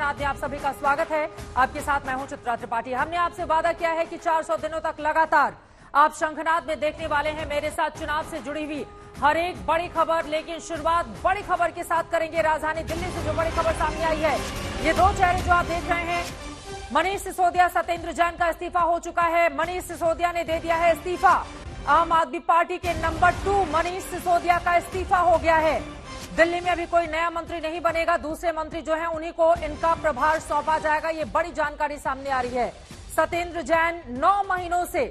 शंखनाद में आप सभी का स्वागत है। आपके साथ मैं हूं चित्रा त्रिपाठी। हमने आपसे वादा किया है कि 400 दिनों तक लगातार आप शंखनाद में देखने वाले हैं मेरे साथ चुनाव से जुड़ी हुई हर एक बड़ी खबर। लेकिन शुरुआत बड़ी खबर के साथ करेंगे। राजधानी दिल्ली से जो बड़ी खबर सामने आई है, ये दो चेहरे जो आप देख रहे हैं, मनीष सिसोदिया, सत्येंद्र जैन का इस्तीफा हो चुका है। मनीष सिसोदिया ने दे दिया है इस्तीफा। आम आदमी पार्टी के नंबर 2 मनीष सिसोदिया का इस्तीफा हो गया है। दिल्ली में अभी कोई नया मंत्री नहीं बनेगा, दूसरे मंत्री जो हैं उन्हीं को इनका प्रभार सौंपा जाएगा। ये बड़ी जानकारी सामने आ रही है। सत्येंद्र जैन 9 महीनों से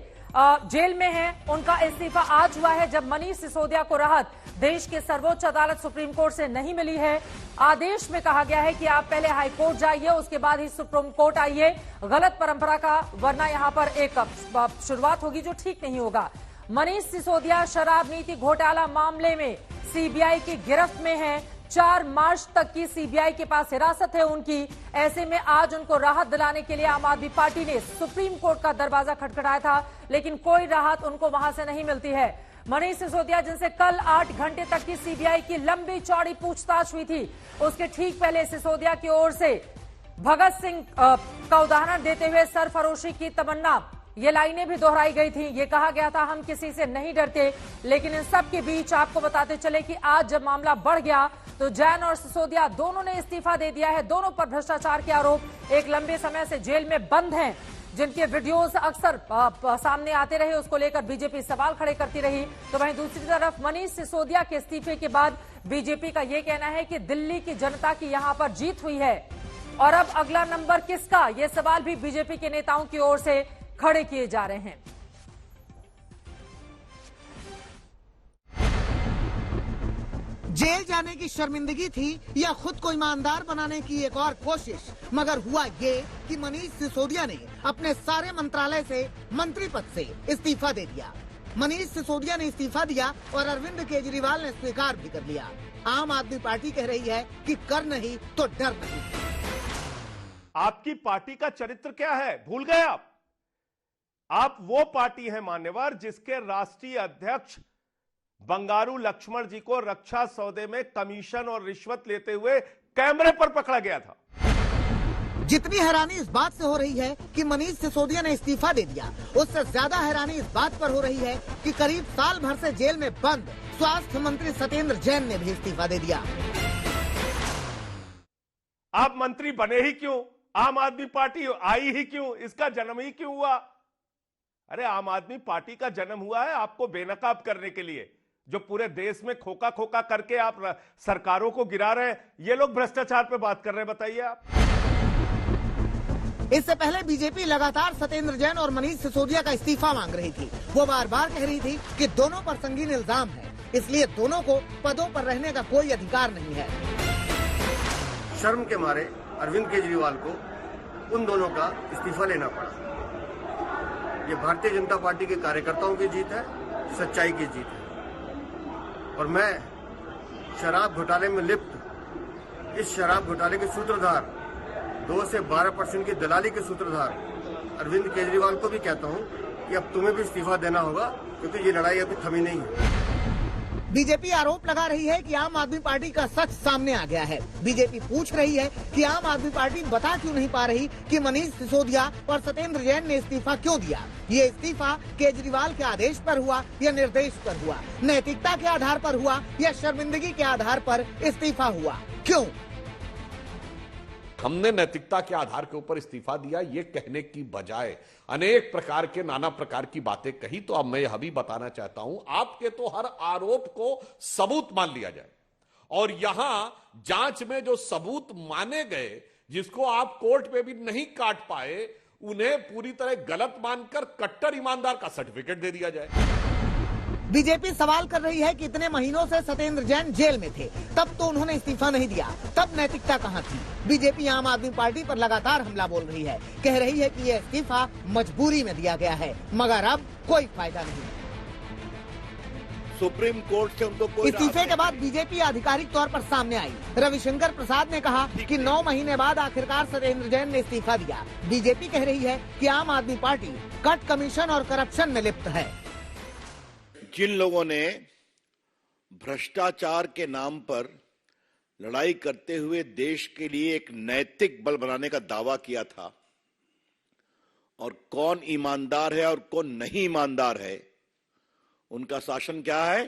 जेल में हैं, उनका इस्तीफा आज हुआ है जब मनीष सिसोदिया को राहत देश के सर्वोच्च अदालत सुप्रीम कोर्ट से नहीं मिली है। आदेश में कहा गया है कि आप पहले हाई कोर्ट जाइए, उसके बाद ही सुप्रीम कोर्ट आइए। गलत परंपरा का, वरना यहां पर एक शुरुआत होगी जो ठीक नहीं होगा। मनीष सिसोदिया शराब नीति घोटाला मामले में सीबीआई की गिरफ्त में है। 4 मार्च तक की सीबीआई के पास हिरासत है उनकी। ऐसे में आज उनको राहत दिलाने के लिए आम आदमी पार्टी ने सुप्रीम कोर्ट का दरवाजा खटखटाया था, लेकिन कोई राहत उनको वहां से नहीं मिलती है। मनीष सिसोदिया, जिनसे कल 8 घंटे तक की सीबीआई की लंबी चौड़ी पूछताछ हुई थी, उसके ठीक पहले सिसोदिया की ओर से भगत सिंह का उदाहरण देते हुए सरफरोशी की तमन्ना, ये लाइनें भी दोहराई गई थी। ये कहा गया था हम किसी से नहीं डरते। लेकिन इन सब के बीच आपको बताते चले कि आज जब मामला बढ़ गया तो जैन और सिसोदिया दोनों ने इस्तीफा दे दिया है। दोनों पर भ्रष्टाचार के आरोप, एक लंबे समय से जेल में बंद हैं, जिनके वीडियोस अक्सर सामने आते रहे, उसको लेकर बीजेपी सवाल खड़े करती रही। तो वहीं दूसरी तरफ मनीष सिसोदिया के इस्तीफे के बाद बीजेपी का यह कहना है कि दिल्ली की जनता की यहां पर जीत हुई है और अब अगला नंबर किसका, यह सवाल भी बीजेपी के नेताओं की ओर से खड़े किए जा रहे हैं। जेल जाने की शर्मिंदगी थी या खुद को ईमानदार बनाने की एक और कोशिश, मगर हुआ ये कि मनीष सिसोदिया ने अपने सारे मंत्रालय से, मंत्री पद से इस्तीफा दे दिया। मनीष सिसोदिया ने इस्तीफा दिया और अरविंद केजरीवाल ने स्वीकार भी कर लिया। आम आदमी पार्टी कह रही है कि कर नहीं तो डर नहीं। आपकी पार्टी का चरित्र क्या है, भूल गए आप वो पार्टी है मान्यवर जिसके राष्ट्रीय अध्यक्ष बंगारू लक्ष्मण जी को रक्षा सौदे में कमीशन और रिश्वत लेते हुए कैमरे पर पकड़ा गया था। जितनी हैरानी इस बात से हो रही है कि मनीष सिसोदिया ने इस्तीफा दे दिया, उससे ज्यादा हैरानी इस बात पर हो रही है कि करीब साल भर से जेल में बंद स्वास्थ्य मंत्री सत्येंद्र जैन ने भी इस्तीफा दे दिया। आप मंत्री बने ही क्यों? आम आदमी पार्टी आई ही क्यों? इसका जन्म ही क्यों हुआ? अरे आम आदमी पार्टी का जन्म हुआ है आपको बेनकाब करने के लिए। जो पूरे देश में खोखा खोखा करके आप सरकारों को गिरा रहे हैं, ये लोग भ्रष्टाचार पे बात कर रहे हैं, बताइए आप। इससे पहले बीजेपी लगातार सत्येंद्र जैन और मनीष सिसोदिया का इस्तीफा मांग रही थी। वो बार बार कह रही थी कि दोनों पर संगीन इल्जाम है, इसलिए दोनों को पदों पर रहने का कोई अधिकार नहीं है। शर्म के मारे अरविंद केजरीवाल को उन दोनों का इस्तीफा लेना पड़ा। ये भारतीय जनता पार्टी के कार्यकर्ताओं की जीत है, सच्चाई की जीत है। और मैं शराब घोटाले में लिप्त इस शराब घोटाले के सूत्रधार, 2 से 12% की दलाली के सूत्रधार अरविंद केजरीवाल को भी कहता हूं कि अब तुम्हें भी इस्तीफा देना होगा, क्योंकि ये लड़ाई अभी थमी नहीं है। बीजेपी आरोप लगा रही है कि आम आदमी पार्टी का सच सामने आ गया है। बीजेपी पूछ रही है कि आम आदमी पार्टी बता क्यों नहीं पा रही कि मनीष सिसोदिया और सत्येंद्र जैन ने इस्तीफा क्यों दिया। ये इस्तीफा केजरीवाल के आदेश पर हुआ या निर्देश पर हुआ, नैतिकता के आधार पर हुआ या शर्मिंदगी के आधार पर इस्तीफा हुआ, क्यों? हमने नैतिकता के आधार के ऊपर इस्तीफा दिया, ये कहने की बजाय अनेक प्रकार के नाना प्रकार की बातें कही। तो अब मैं यह भी बताना चाहता हूं, आपके तो हर आरोप को सबूत मान लिया जाए और यहां जांच में जो सबूत माने गए, जिसको आप कोर्ट में भी नहीं काट पाए, उन्हें पूरी तरह गलत मानकर कट्टर ईमानदार का सर्टिफिकेट दे दिया जाए। बीजेपी सवाल कर रही है कि इतने महीनों से सत्येंद्र जैन जेल में थे, तब तो उन्होंने इस्तीफा नहीं दिया, तब नैतिकता कहां थी? बीजेपी आम आदमी पार्टी पर लगातार हमला बोल रही है, कह रही है कि यह इस्तीफा मजबूरी में दिया गया है, मगर अब कोई फायदा नहीं। सुप्रीम कोर्ट से उनको कोई इस्तीफे के बाद बीजेपी आधिकारिक तौर पर सामने आई। रविशंकर प्रसाद ने कहा कि 9 महीने बाद आखिरकार सत्येंद्र जैन ने इस्तीफा दिया। बीजेपी कह रही है कि आम आदमी पार्टी कट कमीशन और करप्शन में लिप्त है। जिन लोगों ने भ्रष्टाचार के नाम पर लड़ाई करते हुए देश के लिए एक नैतिक बल बनाने का दावा किया था और कौन ईमानदार है और कौन नहीं ईमानदार है, उनका शासन क्या है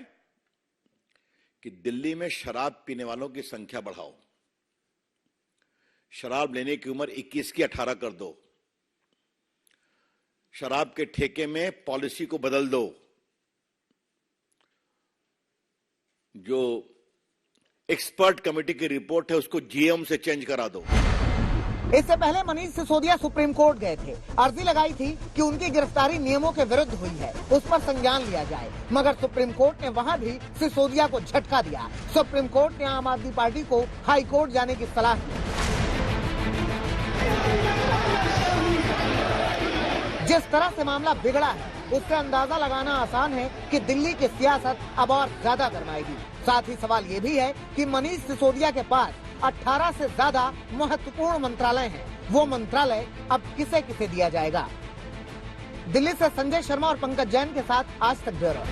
कि दिल्ली में शराब पीने वालों की संख्या बढ़ाओ, शराब लेने की उम्र 21 की 18 कर दो, शराब के ठेके में पॉलिसी को बदल दो, जो एक्सपर्ट कमेटी की रिपोर्ट है उसको जीएम से चेंज करा दो। इससे पहले मनीष सिसोदिया सुप्रीम कोर्ट गए थे, अर्जी लगाई थी कि उनकी गिरफ्तारी नियमों के विरुद्ध हुई है, उस पर संज्ञान लिया जाए, मगर सुप्रीम कोर्ट ने वहां भी सिसोदिया को झटका दिया। सुप्रीम कोर्ट ने आम आदमी पार्टी को हाई कोर्ट जाने की सलाह दी। जिस तरह से मामला बिगड़ा है उससे अंदाजा लगाना आसान है कि दिल्ली की सियासत अब और ज्यादा गरमाएगी। साथ ही सवाल ये भी है कि मनीष सिसोदिया के पास 18 से ज्यादा महत्वपूर्ण मंत्रालय हैं। वो मंत्रालय अब किसे किसे दिया जाएगा? दिल्ली से संजय शर्मा और पंकज जैन के साथ आज तक ब्यूरो।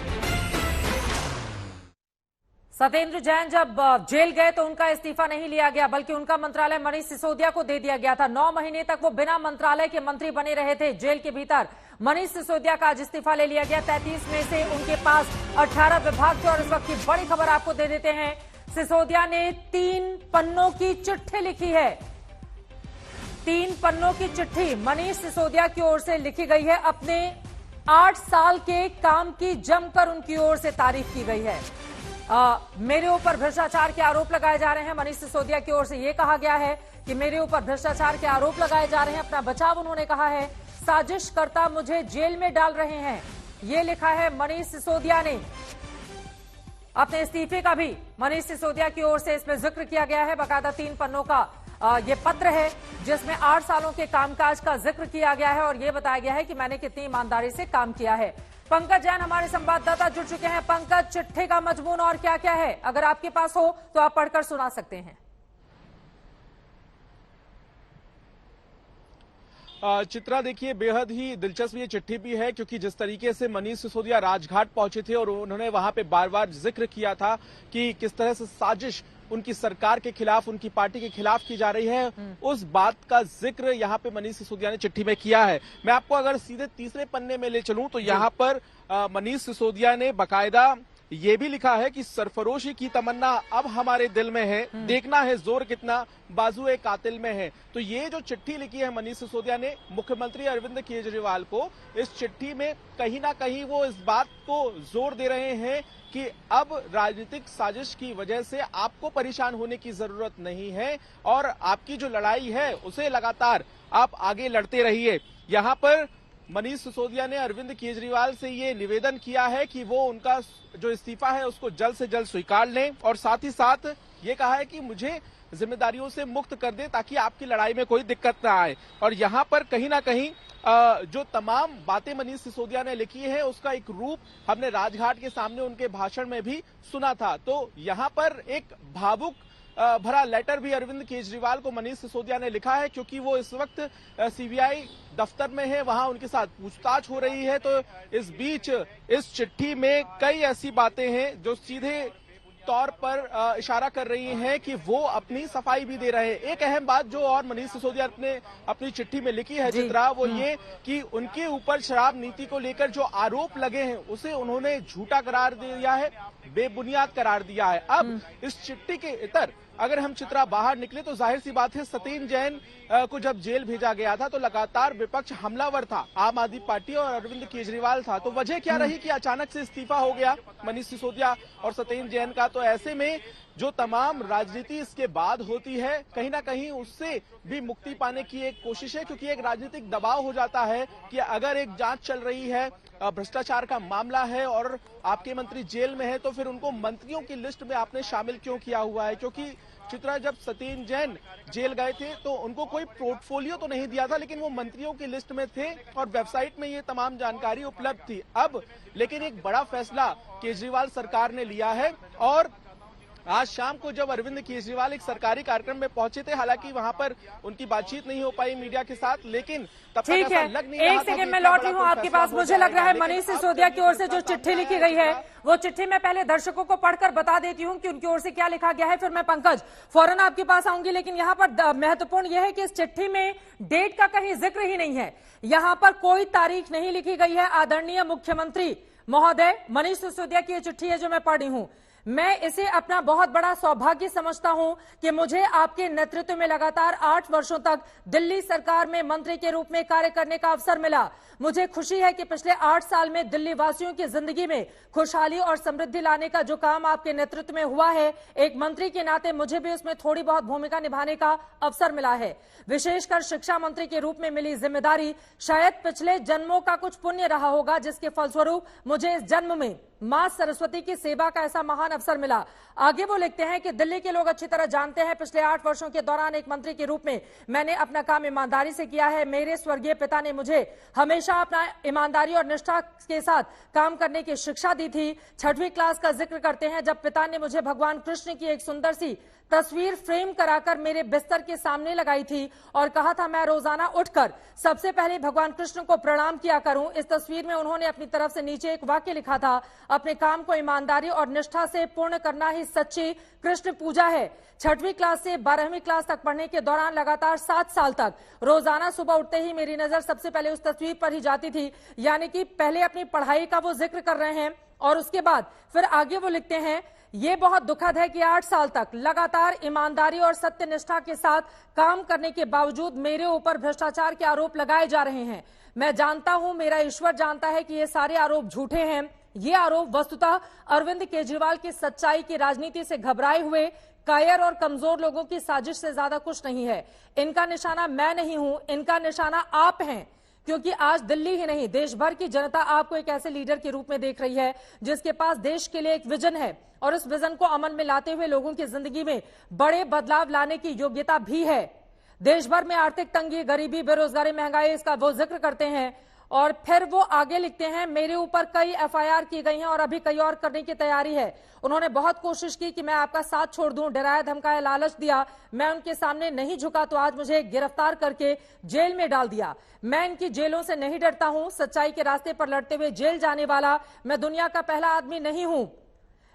सत्येंद्र जैन जब जेल गए तो उनका इस्तीफा नहीं लिया गया, बल्कि उनका मंत्रालय मनीष सिसोदिया को दे दिया गया था। 9 महीने तक वो बिना मंत्रालय के मंत्री बने रहे थे जेल के भीतर। मनीष सिसोदिया का आज इस्तीफा ले लिया गया। 33 में से उनके पास 18 विभाग थे। और इस वक्त की बड़ी खबर आपको दे देते हैं, सिसोदिया ने 3 पन्नों की चिट्ठी लिखी है। 3 पन्नों की चिट्ठी मनीष सिसोदिया की ओर से लिखी गई है। अपने 8 साल के काम की जमकर उनकी ओर से तारीफ की गई है। मेरे ऊपर भ्रष्टाचार के आरोप लगाए जा रहे हैं। मनीष सिसोदिया की ओर से यह कहा गया है कि मेरे ऊपर भ्रष्टाचार के आरोप लगाए जा रहे हैं। अपना बचाव उन्होंने कहा है, साजिशकर्ता मुझे जेल में डाल रहे हैं, ये लिखा है मनीष सिसोदिया ने। अपने इस्तीफे का भी मनीष सिसोदिया की ओर से इसमें जिक्र किया गया है। बाकायदा 3 पन्नों का ये पत्र है जिसमें 8 सालों के कामकाज का जिक्र किया गया है और ये बताया गया है कि मैंने कितनी ईमानदारी से काम किया है। पंकज जैन हमारे संवाददाता जुड़ चुके हैं। पंकज, चिट्ठी का मजमून और क्या क्या है, अगर आपके पास हो तो आप पढ़कर सुना सकते हैं। चित्रा, देखिए, बेहद ही दिलचस्प ये चिट्ठी भी है, क्योंकि जिस तरीके से मनीष सिसोदिया राजघाट पहुंचे थे और उन्होंने वहां पे बार बार जिक्र किया था कि किस तरह से साजिश उनकी सरकार के खिलाफ, उनकी पार्टी के खिलाफ की जा रही है, उस बात का जिक्र यहाँ पे मनीष सिसोदिया ने चिट्ठी में किया है। मैं आपको अगर सीधे तीसरे पन्ने में ले चलूं तो यहाँ पर मनीष सिसोदिया ने बाकायदा ये भी लिखा है कि सरफरोशी की तमन्ना अब हमारे दिल में है, देखना है जोर कितना बाजुए कातिल में है। तो ये जो चिट्ठी लिखी है मनीष सिसोदिया ने मुख्यमंत्री अरविंद केजरीवाल को, इस चिट्ठी में कहीं ना कहीं वो इस बात को जोर दे रहे हैं कि अब राजनीतिक साजिश की वजह से आपको परेशान होने की जरूरत नहीं है और आपकी जो लड़ाई है उसे लगातार आप आगे लड़ते रहिए। यहाँ पर मनीष सिसोदिया ने अरविंद केजरीवाल से ये निवेदन किया है कि वो उनका जो इस्तीफा है उसको जल्द से जल्द स्वीकार लें और साथ ही साथ ये कहा है कि मुझे जिम्मेदारियों से मुक्त कर दे ताकि आपकी लड़ाई में कोई दिक्कत ना आए। और यहाँ पर कहीं ना कहीं जो तमाम बातें मनीष सिसोदिया ने लिखी है उसका एक रूप हमने राजघाट के सामने उनके भाषण में भी सुना था। तो यहाँ पर एक भावुक भरा लेटर भी अरविंद केजरीवाल को मनीष सिसोदिया ने लिखा है, क्योंकि वो इस वक्त सीबीआई दफ्तर में है, वहां उनके साथ पूछताछ हो रही है। तो इस बीच इस चिट्ठी में कई ऐसी बातें हैं जो सीधे तौर पर इशारा कर रही हैं कि वो अपनी सफाई भी दे रहे हैं। एक अहम बात जो और मनीष सिसोदिया ने अपनी चिट्ठी में लिखी है चित्रा, वो ये कि उनके ऊपर शराब नीति को लेकर जो आरोप लगे हैं उसे उन्होंने झूठा करार दिया है, बेबुनियाद करार दिया है। अब इस चिट्ठी के इतर अगर हम चित्रा बाहर निकले तो जाहिर सी बात है, सत्येंद्र जैन को जब जेल भेजा गया था तो लगातार विपक्ष हमलावर था, आम आदमी पार्टी और अरविंद केजरीवाल था। तो वजह क्या रही कि अचानक से इस्तीफा हो गया मनीष सिसोदिया और सत्येंद्र जैन का? तो ऐसे में जो तमाम राजनीति इसके बाद होती है कहीं ना कहीं उससे भी मुक्ति पाने की एक कोशिश है, क्योंकि एक राजनीतिक दबाव हो जाता है कि अगर एक जांच चल रही है, भ्रष्टाचार का मामला है और आपके मंत्री जेल में है तो फिर उनको मंत्रियों की लिस्ट में आपने शामिल क्यों किया हुआ है? क्योंकि चित्रा, जब सत्येंद्र जैन जेल गए थे तो उनको कोई पोर्टफोलियो तो नहीं दिया था, लेकिन वो मंत्रियों की लिस्ट में थे और वेबसाइट में ये तमाम जानकारी उपलब्ध थी। अब लेकिन एक बड़ा फैसला केजरीवाल सरकार ने लिया है और आज शाम को जब अरविंद केजरीवाल एक सरकारी कार्यक्रम में पहुंचे थे, हालांकि वहां पर उनकी बातचीत नहीं हो पाई मीडिया के साथ, लेकिन तब तक ठीक ऐसा है। लग नहीं रहा एक था कि सेकंड में इतना लौट बड़ा रही हूँ कोई आपके फैसला पास। हो मुझे लग रहा है जाएगा। मनीष लेकिन सिसोदिया की ओर से जो आपको चिट्ठी लिखी गई है, वो चिट्ठी मैं पहले दर्शकों को पढ़कर बता देती हूँ कि उनकी ओर से क्या लिखा गया है, फिर मैं पंकज फौरन आपके पास आऊंगी। लेकिन यहाँ पर महत्वपूर्ण यह है कि इस चिट्ठी में डेट का कहीं जिक्र ही नहीं है, यहाँ पर कोई तारीख नहीं लिखी गई है। आदरणीय मुख्यमंत्री महोदय, मनीष सिसोदिया की ये चिट्ठी है जो मैं पढ़ रही हूं। मैं इसे अपना बहुत बड़ा सौभाग्य समझता हूं कि मुझे आपके नेतृत्व में लगातार 8 वर्षों तक दिल्ली सरकार में मंत्री के रूप में कार्य करने का अवसर मिला। मुझे खुशी है कि पिछले 8 साल में दिल्ली वासियों की जिंदगी में खुशहाली और समृद्धि लाने का जो काम आपके नेतृत्व में हुआ है, एक मंत्री के नाते मुझे भी उसमें थोड़ी बहुत भूमिका निभाने का अवसर मिला है। विशेषकर शिक्षा मंत्री के रूप में मिली जिम्मेदारी शायद पिछले जन्मों का कुछ पुण्य रहा होगा, जिसके फलस्वरूप मुझे इस जन्म में मां सरस्वती की सेवा का ऐसा महान अवसर मिला। आगे वो लिखते हैं कि दिल्ली के लोग अच्छी तरह जानते हैं, पिछले 8 वर्षों के दौरान एक मंत्री के रूप में मैंने अपना काम ईमानदारी से किया है। मेरे स्वर्गीय पिता ने मुझे हमेशा अपना ईमानदारी और निष्ठा के साथ काम करने की शिक्षा दी थी। 6वीं क्लास का जिक्र करते हैं जब पिता ने मुझे भगवान कृष्ण की एक सुंदर सी तस्वीर फ्रेम कराकर मेरे बिस्तर के सामने लगाई थी और कहा था मैं रोजाना उठकर सबसे पहले भगवान कृष्ण को प्रणाम किया करूं। इस तस्वीर में उन्होंने अपनी तरफ से नीचे एक वाक्य लिखा था, अपने काम को ईमानदारी और निष्ठा से पूर्ण करना ही सच्ची कृष्ण पूजा है। 6वीं क्लास से 12वीं क्लास तक पढ़ने के दौरान लगातार 7 साल तक रोजाना सुबह उठते ही मेरी नजर सबसे पहले उस तस्वीर पर ही जाती थी। यानी कि पहले अपनी पढ़ाई का वो जिक्र कर रहे हैं और उसके बाद फिर आगे वो लिखते हैं, ये बहुत दुखद है कि 8 साल तक लगातार ईमानदारी और सत्यनिष्ठा के साथ काम करने के बावजूद मेरे ऊपर भ्रष्टाचार के आरोप लगाए जा रहे हैं। मैं जानता हूं, मेरा ईश्वर जानता है कि ये सारे आरोप झूठे हैं। ये आरोप वस्तुतः अरविंद केजरीवाल की सच्चाई की राजनीति से घबराए हुए कायर और कमजोर लोगों की साजिश से ज्यादा कुछ नहीं है। इनका निशाना मैं नहीं हूं, इनका निशाना आप हैं, क्योंकि आज दिल्ली ही नहीं देश भर की जनता आपको एक ऐसे लीडर के रूप में देख रही है जिसके पास देश के लिए एक विजन है और उस विजन को अमल में लाते हुए लोगों की जिंदगी में बड़े बदलाव लाने की योग्यता भी है। देश भर में आर्थिक तंगी, गरीबी, बेरोजगारी, महंगाई, इसका वो जिक्र करते हैं और फिर वो आगे लिखते हैं, मेरे ऊपर कई एफआईआर की गई हैं और अभी कई और करने की तैयारी है। उन्होंने बहुत कोशिश की कि मैं आपका साथ छोड़ दूं, डराया धमकाया, लालच दिया, मैं उनके सामने नहीं झुका तो आज मुझे गिरफ्तार करके जेल में डाल दिया। मैं इनकी जेलों से नहीं डरता हूं, सच्चाई के रास्ते पर लड़ते हुए जेल जाने वाला मैं दुनिया का पहला आदमी नहीं हूं।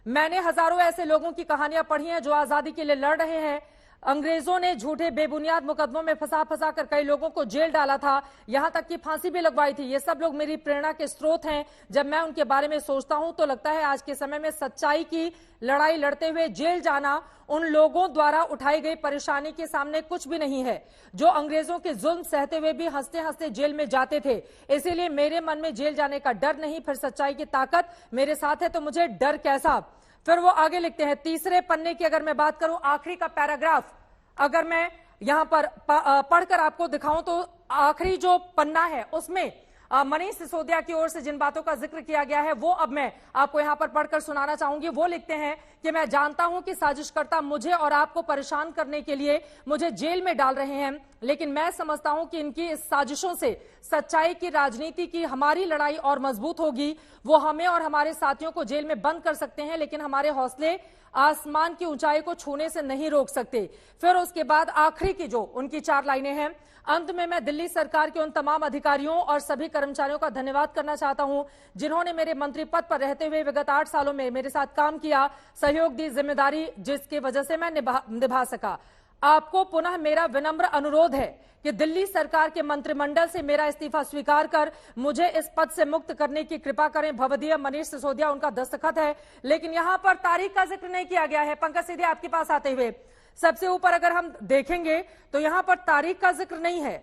मैंने हजारों ऐसे लोगों की कहानियां पढ़ी हैं जो आजादी के लिए लड़ रहे हैं। अंग्रेजों ने झूठे बेबुनियाद मुकदमों में फंसा कर कई लोगों को जेल डाला था, यहां तक कि फांसी भी लगवाई थी। ये सब लोग मेरी प्रेरणा के स्रोत हैं। जब मैं उनके बारे में सोचता हूं तो लगता है आज के समय में सच्चाई की लड़ाई लड़ते हुए जेल जाना उन लोगों द्वारा उठाई गई परेशानी के सामने कुछ भी नहीं है जो अंग्रेजों के जुल्म सहते हुए भी हंसते हंसते जेल में जाते थे। इसीलिए मेरे मन में जेल जाने का डर नहीं, फिर सच्चाई की ताकत मेरे साथ है तो मुझे डर कैसा। फिर वो आगे लिखते हैं, तीसरे पन्ने की अगर मैं बात करूं, आखिरी का पैराग्राफ अगर मैं यहां पर पढ़कर आपको दिखाऊं तो आखिरी जो पन्ना है उसमें मनीष सिसोदिया की ओर से जिन बातों का जिक्र किया गया है वो अब मैं आपको यहां पर पढ़कर सुनाना चाहूंगी। वो लिखते हैं कि मैं जानता हूं कि साजिशकर्ता मुझे और आपको परेशान करने के लिए मुझे जेल में डाल रहे हैं, लेकिन मैं समझता हूं कि इनकी इस साजिशों से सच्चाई की राजनीति की हमारी लड़ाई और मजबूत होगी। वो हमें और हमारे साथियों को जेल में बंद कर सकते हैं, लेकिन हमारे हौसले आसमान की ऊंचाई को छूने से नहीं रोक सकते। फिर उसके बाद आखिरी की जो उनकी 4 लाइनें हैं, अंत में मैं दिल्ली सरकार के उन तमाम अधिकारियों और सभी कर्मचारियों का धन्यवाद करना चाहता हूं जिन्होंने मेरे मंत्री पद पर रहते हुए विगत 8 सालों में मेरे साथ काम किया, सहयोग दी, जिम्मेदारी जिसकी वजह से मैं निभा सका। आपको पुनः मेरा विनम्र अनुरोध है कि दिल्ली सरकार के मंत्रिमंडल से मेरा इस्तीफा स्वीकार कर मुझे इस पद से मुक्त करने की कृपा करें। भवदीय मनीष सिसोदिया उनका दस्तखत है, लेकिन यहां पर तारीख का जिक्र नहीं किया गया है। पंकज सीधे आपके पास आते हुए सबसे ऊपर अगर हम देखेंगे तो यहां पर तारीख का जिक्र नहीं है।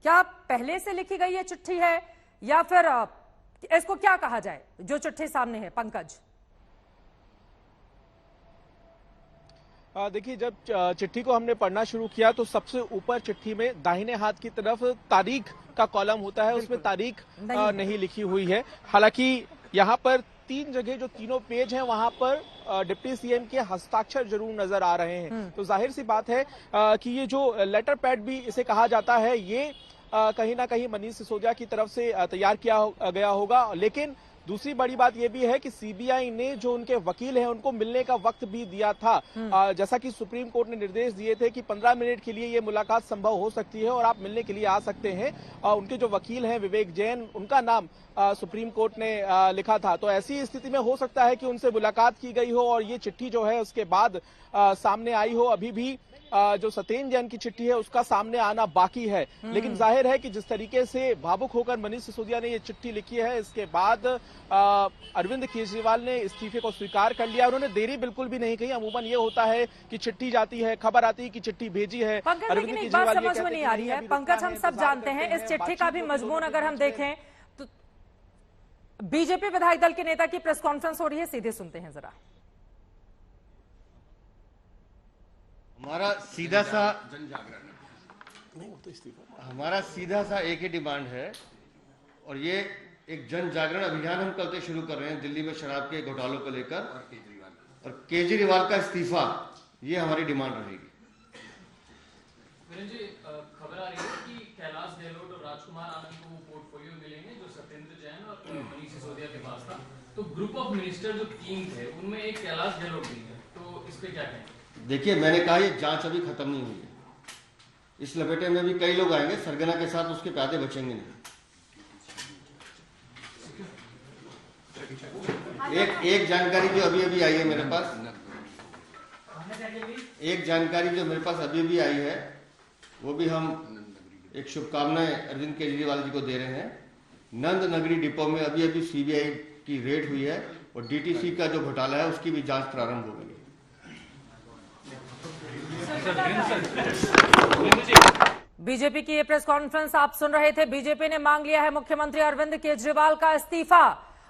क्या पहले से लिखी गई ये चिट्ठी है या फिर इसको क्या कहा जाए जो चिट्ठी सामने है? पंकज देखिए, जब चिट्ठी को हमने पढ़ना शुरू किया तो सबसे ऊपर चिट्ठी में दाहिने हाथ की तरफ तारीख का कॉलम होता है, उसमें तारीख नहीं लिखी हुई है। हालांकि यहाँ पर 3 जगह जो तीनों पेज हैं वहां पर डिप्टी सीएम के हस्ताक्षर जरूर नजर आ रहे हैं। तो जाहिर सी बात है कि ये जो लेटर पैड भी इसे कहा जाता है, ये कहीं ना कहीं मनीष सिसोदिया की तरफ से तैयार किया गया होगा। लेकिन दूसरी बड़ी बात यह भी है कि सीबीआई ने जो उनके वकील हैं उनको मिलने का वक्त भी दिया था। जैसा कि सुप्रीम कोर्ट ने निर्देश दिए थे कि 15 मिनट के लिए ये मुलाकात संभव हो सकती है और आप मिलने के लिए आ सकते हैं। उनके जो वकील हैं विवेक जैन, उनका नाम सुप्रीम कोर्ट ने लिखा था। तो ऐसी स्थिति में हो सकता है कि उनसे मुलाकात की गई हो और ये चिट्ठी जो है उसके बाद सामने आई हो। अभी भी जो सत्येंद्र जैन की चिट्ठी है उसका सामने आना बाकी है। लेकिन जाहिर है कि जिस तरीके से भावुक होकर मनीष सिसोदिया ने ये चिट्ठी लिखी है, इसके बाद अरविंद केजरीवाल ने इस्तीफे को स्वीकार कर लिया। उन्होंने देरी बिल्कुल भी नहीं की। अमूमन ये होता है कि चिट्ठी जाती है, खबर आती है कि चिट्ठी भेजी है। अरविंद केजरीवाल समझ में नहीं आ रही है पंकज, हम सब जानते हैं इस चिट्ठी का भी मजमून अगर हम देखें तो बीजेपी विधायक दल के नेता की प्रेस कॉन्फ्रेंस हो रही है, सीधे सुनते हैं जरा। हमारा सीधा सा एक ही डिमांड है और ये एक जन जागरण अभियान हम कल से शुरू कर रहे हैं दिल्ली में शराब के घोटालों को लेकर और केजरीवाल का इस्तीफा, ये हमारी डिमांड रहेगी। जी खबर आ रही है कि कैलाश गहलोत और राजकुमार आनंद को वो पोर्टफोलियो मिलेंगे जो सत्येंद्र जैन और मनीष सिसोदिया के पास था। तो ग्रुप ऑफ मिनिस्टर जो 3 थे उनमें एक कैलाश गहलोत भी है, तो इस पे क्या कहें? देखिए, मैंने कहा ये जांच अभी खत्म नहीं हुई है। इस लपेटे में भी कई लोग आएंगे, सरगना के साथ उसके प्यादे बचेंगे नहीं। एक जानकारी जो अभी अभी आई है मेरे पास, एक जानकारी जो मेरे पास अभी भी आई है, वो भी हम एक शुभकामनाएं अरविंद केजरीवाल जी को दे रहे हैं। नंद नगरी डिपो में अभी अभी सीबीआई की रेड हुई है और डीटीसी का जो घोटाला है उसकी भी जांच प्रारंभ हो गई है। बीजेपी की ये प्रेस कॉन्फ्रेंस आप सुन रहे थे। बीजेपी ने मांग लिया है मुख्यमंत्री अरविंद केजरीवाल का इस्तीफा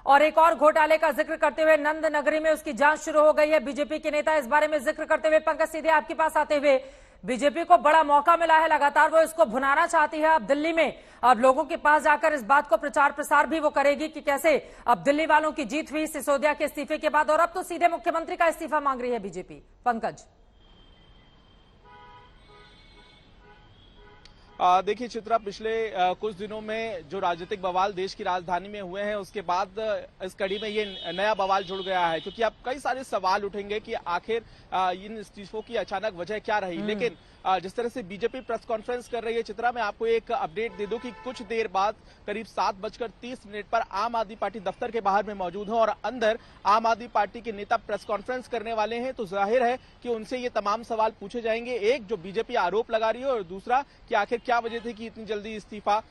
और एक और घोटाले का जिक्र करते हुए नंद नगरी में उसकी जांच शुरू हो गई है। बीजेपी के नेता इस बारे में जिक्र करते हुए, पंकज सीधे आपके पास आते हुए, बीजेपी को बड़ा मौका मिला है, लगातार वो इसको भुनाना चाहती है। अब दिल्ली में अब लोगों के पास जाकर इस बात को प्रचार प्रसार भी वो करेगी कि कैसे अब दिल्ली वालों की जीत हुई सिसोदिया के इस्तीफे के बाद, और अब तो सीधे मुख्यमंत्री का इस्तीफा मांग रही है बीजेपी। पंकज देखिए चित्रा, पिछले कुछ दिनों में जो राजनीतिक बवाल देश की राजधानी में हुए हैं उसके बाद इस कड़ी में ये नया बवाल जुड़ गया है, क्योंकि अब कई सारे सवाल उठेंगे कि आखिर इन इस्तीफों की अचानक वजह क्या रही। लेकिन जिस तरह से बीजेपी प्रेस कॉन्फ्रेंस कर रही है चित्रा, मैं आपको एक अपडेट दे दूं कि कुछ देर बाद करीब 7:30 पर आम आदमी पार्टी दफ्तर के बाहर में मौजूद हूं और अंदर आम आदमी पार्टी के नेता प्रेस कॉन्फ्रेंस करने वाले हैं। तो जाहिर है कि उनसे ये तमाम सवाल पूछे जाएंगे, एक जो बीजेपी आरोप लगा रही है और दूसरा कि आखिर क्या वजह थी कि इतनी जल्दी इस्तीफा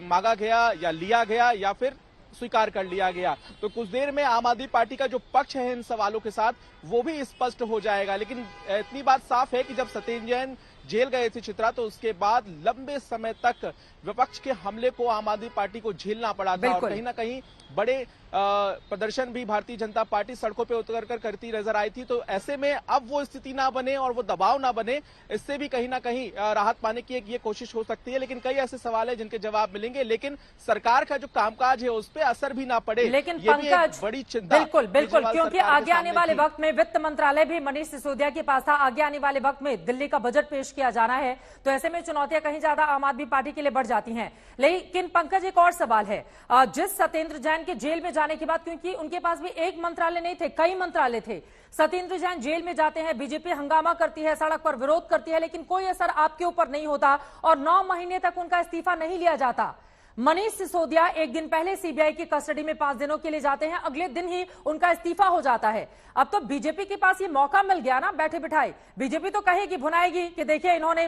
मांगा गया या लिया गया या फिर स्वीकार कर लिया गया। तो कुछ देर में आम आदमी पार्टी का जो पक्ष है इन सवालों के साथ वो भी स्पष्ट हो जाएगा। लेकिन इतनी बात साफ है कि जब सत्येंद्र जैन जेल गए थे चित्रा, तो उसके बाद लंबे समय तक विपक्ष के हमले को आम आदमी पार्टी को झेलना पड़ा था और कहीं ना कहीं बड़े प्रदर्शन भी भारतीय जनता पार्टी सड़कों पे उतर कर करती नजर आई थी। तो ऐसे में अब वो स्थिति ना बने और वो दबाव ना बने, इससे भी कहीं ना कहीं राहत पाने की एक ये कोशिश हो सकती है। लेकिन कई ऐसे सवाल है जिनके जवाब मिलेंगे, लेकिन सरकार का जो कामकाज है उस पर असर भी ना पड़े, लेकिन ये भी एक बड़ी चिंता। बिल्कुल बिल्कुल, क्योंकि आगे आने वाले वक्त में वित्त मंत्रालय भी मनीष सिसोदिया के पास था, आगे आने वाले वक्त में दिल्ली का बजट पेश किया जाना है, तो ऐसे में चुनौतियां कहीं ज्यादा आम आदमी पार्टी के लिए बढ़ जाती हैं। लेकिन पंकज, एक और सवाल है, जिस सत्येंद्र जैन के जेल में जाने के बाद, क्योंकि उनके पास भी एक मंत्रालय नहीं थे, कई मंत्रालय थे, सत्येंद्र जैन जेल में जाते हैं, बीजेपी हंगामा करती है, सड़क पर विरोध करती है, लेकिन कोई असर आपके ऊपर नहीं होता और 9 महीने तक उनका इस्तीफा नहीं लिया जाता। मनीष सिसोदिया एक दिन पहले सीबीआई की कस्टडी में 5 दिनों के लिए जाते हैं, अगले दिन ही उनका इस्तीफा हो जाता है। अब तो बीजेपी के पास ये मौका मिल गया ना, बैठे बिठाए। बीजेपी तो कहेगी, भुनाएगी कि देखिए इन्होंने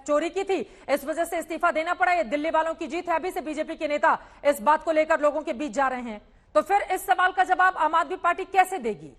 चोरी की थी, इस वजह से इस्तीफा देना पड़ा, ये दिल्ली वालों की जीत है। अभी से बीजेपी के नेता इस बात को लेकर लोगों के बीच जा रहे हैं, तो फिर इस सवाल का जवाब आम आदमी पार्टी कैसे देगी?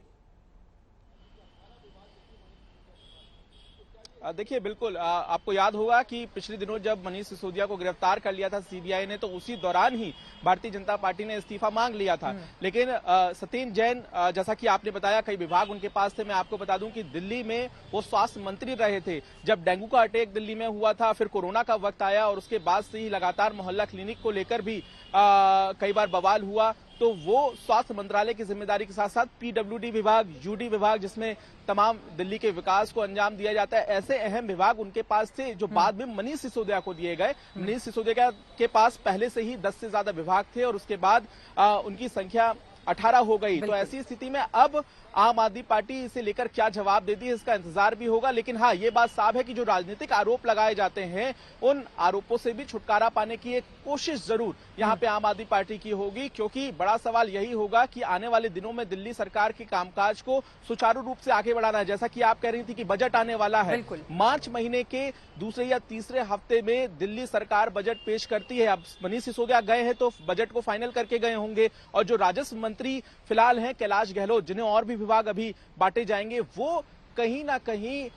देखिए बिल्कुल, आपको याद होगा कि पिछले दिनों जब मनीष सिसोदिया को गिरफ्तार कर लिया था सीबीआई ने, तो उसी दौरान ही भारतीय जनता पार्टी ने इस्तीफा मांग लिया था। लेकिन सत्येंद्र जैन, जैसा कि आपने बताया, कई विभाग उनके पास थे। मैं आपको बता दूं कि दिल्ली में वो स्वास्थ्य मंत्री रहे थे जब डेंगू का अटैक दिल्ली में हुआ था, फिर कोरोना का वक्त आया और उसके बाद से ही लगातार मोहल्ला क्लिनिक को लेकर भी कई बार बवाल हुआ। तो वो स्वास्थ्य मंत्रालय की जिम्मेदारी के साथ साथ पीडब्ल्यूडी विभाग, यूडी विभाग, जिसमें तमाम दिल्ली के विकास को अंजाम दिया जाता है, ऐसे अहम विभाग उनके पास थे जो बाद में मनीष सिसोदिया को दिए गए। मनीष सिसोदिया के पास पहले से ही 10 से ज्यादा विभाग थे और उसके बाद उनकी संख्या 18 हो गई। तो ऐसी स्थिति में अब आम आदमी पार्टी इसे लेकर क्या जवाब देती है, इसका इंतजार भी होगा। लेकिन हाँ, ये बात साफ है कि जो राजनीतिक आरोप लगाए जाते हैं उन आरोपों से भी छुटकारा पाने की एक कोशिश जरूर यहाँ पे आम आदमी पार्टी की होगी, क्योंकि बड़ा सवाल यही होगा कि आने वाले दिनों में दिल्ली सरकार के कामकाज को सुचारू रूप से आगे बढ़ाना है। जैसा कि आप कह रही थी कि बजट आने वाला है, मार्च महीने के दूसरे या तीसरे हफ्ते में दिल्ली सरकार बजट पेश करती है। अब मनीष सिसोदिया गए हैं तो बजट को फाइनल करके गए होंगे, और जो राजस्व मंत्री फिलहाल हैं कैलाश गहलोत, जिन्हें और भी विभाग अभी बांटे जाएंगे, वो कहीं ना कहीं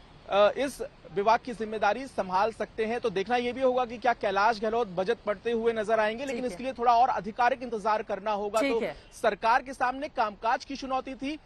इस विभाग की जिम्मेदारी संभाल सकते हैं। तो देखना यह भी होगा कि क्या कैलाश गहलोत बजट पढ़ते हुए नजर आएंगे, लेकिन इसके लिए थोड़ा और आधिकारिक इंतजार करना होगा। तो सरकार के सामने कामकाज की चुनौती थी।